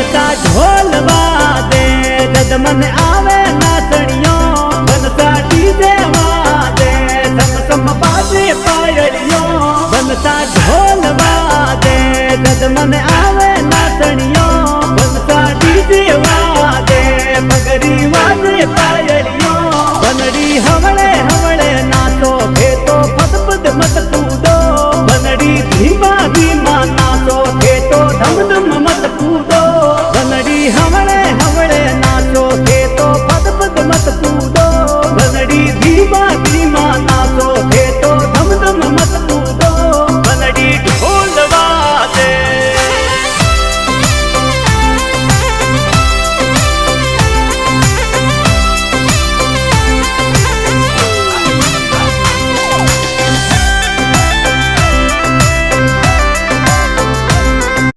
બનતા ઢોલ વાદે જદ મને આવે નાચણીઓ બનતા ડીજે વાદે સમ સમ બાજે પાયડીઓ બનતા ઢોલ વાદે જદ મને